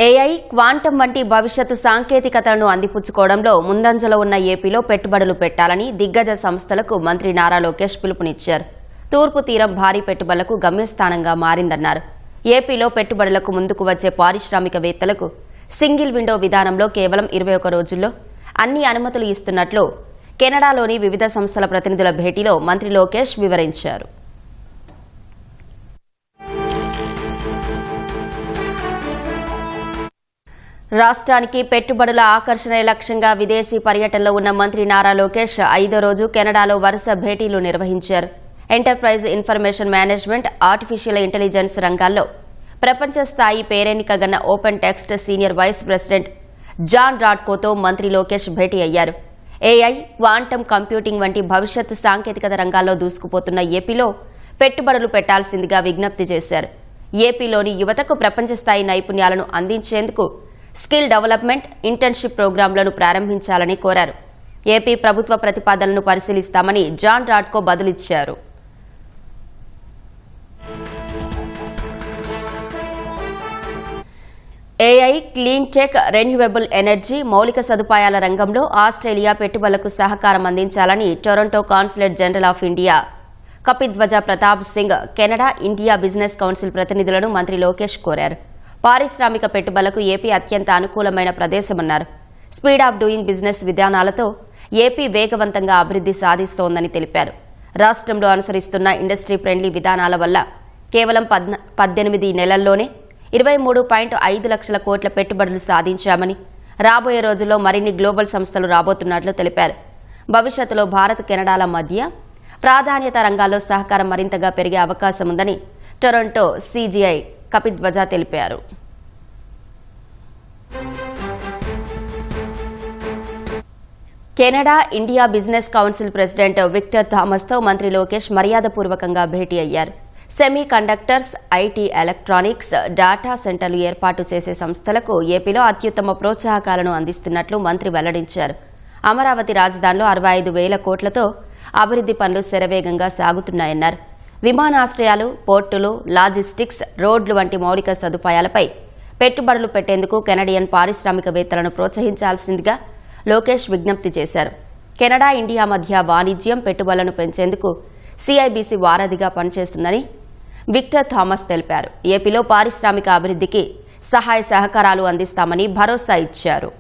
AI, quantum వంటి భవిష్యత్తు సాంకేతికతలను అందిపుచ్చుకోవడంలో ముందంజలో ఉన్న ఏపీలో పెట్టుబడులు పెట్టాలని దిగ్గజ సంస్థలకు మంత్రి నారా లోకేష్ పిలుపునిచ్చారు. తూర్పు తీరం భారీ పెట్టుబడులకు గమ్యస్థానంగా మారిందన్నారు. ఏపీలో పెట్టుబడులకు ముందుకు వచ్చే పారిశ్రామికవేత్తలకు సింగిల్ విండో విధానంలో కేవలం 21 రోజుల్లో అన్ని అనుమతులు ఇస్తున్నట్లు కెనడాలోని వివిధ సంస్థల ప్రతినిధుల భేటీలో మంత్రి లోకేష్ వివరించారు. రాష్ట్రానికి పెట్టుబడుల ఆకర్షణ లక్ష్యంగా విదేశీ పర్యటనలో ఉన్న మంత్రి నారా లోకేష్ 5వ రోజు కెనడాలో వరుస భేటీలు నిర్వహించారు. Enterprise information management, artificial intelligence రంగాల్లో ప్రపంచ స్థాయి పేరెన్నికగన్న open text senior vice president John రాడ్కోతో మంత్రి లోకేష్ భేటీ అయ్యారు. ఏఐ, క్వాంటం కంప్యూటింగ్ వంటి భవిష్యత్తు సాంకేతికత రంగాల్లో దూసుకుపోతున్న ఏపీలో పెట్టుబడులు పెట్టాల్సిందిగా విజ్ఞప్తి చేశారు. ఏపీలోని యువతకు ప్రపంచ స్థాయి నైపుణ్యాలను అందించేందుకు స్కిల్ డెవలప్మెంట్, ఇంటర్న్షిప్ ప్రోగ్రాంలను ప్రారంభించాలని కోరారు. ఏపీ ప్రభుత్వ ప్రతిపాదనలను పరిశీలిస్తామని జాన్ రాడ్కో బదులిచ్చారు. AI, clean tech, renewable energy, మౌలిక సదుపాయాల రంగంలో ఆస్ట్రేలియా పెట్టుబడులకు సహకారం అందించాలని Toronto consulate general of India Kapidhwaja Pratap Singh Canada India business council ప్రతినిధులను మంత్రి లోకేష్ కోరారు. పారిశ్రామిక పెట్టుబడులకు ఏపీ అత్యంత అనుకూలమైన ప్రదేశమన్నారు. స్పీడ్ ఆఫ్ డూయింగ్ బిజినెస్ విధానాలతో ఏపీ వేగవంతంగా అభివృద్ధి సాధిస్తోందని తెలిపారు. రాష్ట్రంలో అనుసరిస్తున్న ఇండస్ట్రీ ఫ్రెండ్లీ విధానాల వల్ల కేవలం 18 నెలల్లోనే 23.5 లక్షల కోట్ల పెట్టుబడులు సాధించామని, రాబోయే రోజుల్లో మరిన్ని గ్లోబల్ సంస్థలు రాబోతున్నట్లు తెలిపారు. భవిష్యత్తులో భారత్, కెనడాల మధ్య ప్రాధాన్యత రంగాల్లో సహకారం మరింతగా పెరిగే అవకాశం ఉందని టొరంటో సీజీఐ కపిధ్వజ తెలిపారు. Canada India business council president Victor థామస్తో మంత్రి లోకేష్ మర్యాదపూర్వకంగా భేటీ అయ్యారు. Semiconductors, IT, electronics, data సెంటర్లు ఏర్పాటు చేసే సంస్థలకు ఏపీలో అత్యుత్తమ ప్రోత్సాహకాలను అందిస్తున్నట్లు మంత్రి వెల్లడించారు. అమరావతి రాజధానిలో 65,000 కోట్లతో అభివృద్ధి పనులు శరవేగంగా సాగుతున్నాయన్నారు. విమానాశ్రయాలు, పోర్టులు, లాజిస్టిక్స్, రోడ్లు వంటి మౌలిక సదుపాయాలపై పెట్టుబడులు పెట్టేందుకు కెనడియన్ పారిశ్రామికవేత్తలను ప్రోత్సహించాల్సిందిగా లోకేష్ విజ్ఞప్తి చేశారు. కెనడా, ఇండియా మధ్య వాణిజ్యం, పెట్టుబడులను పెంచేందుకు సిఐబిసి వారధిగా పనిచేస్తుందని విక్టర్ థామస్ తెలిపారు. ఏపీలో పారిశ్రామిక అభివృద్ధికి సహాయ సహకారాలు అందిస్తామని భరోసా ఇచ్చారు.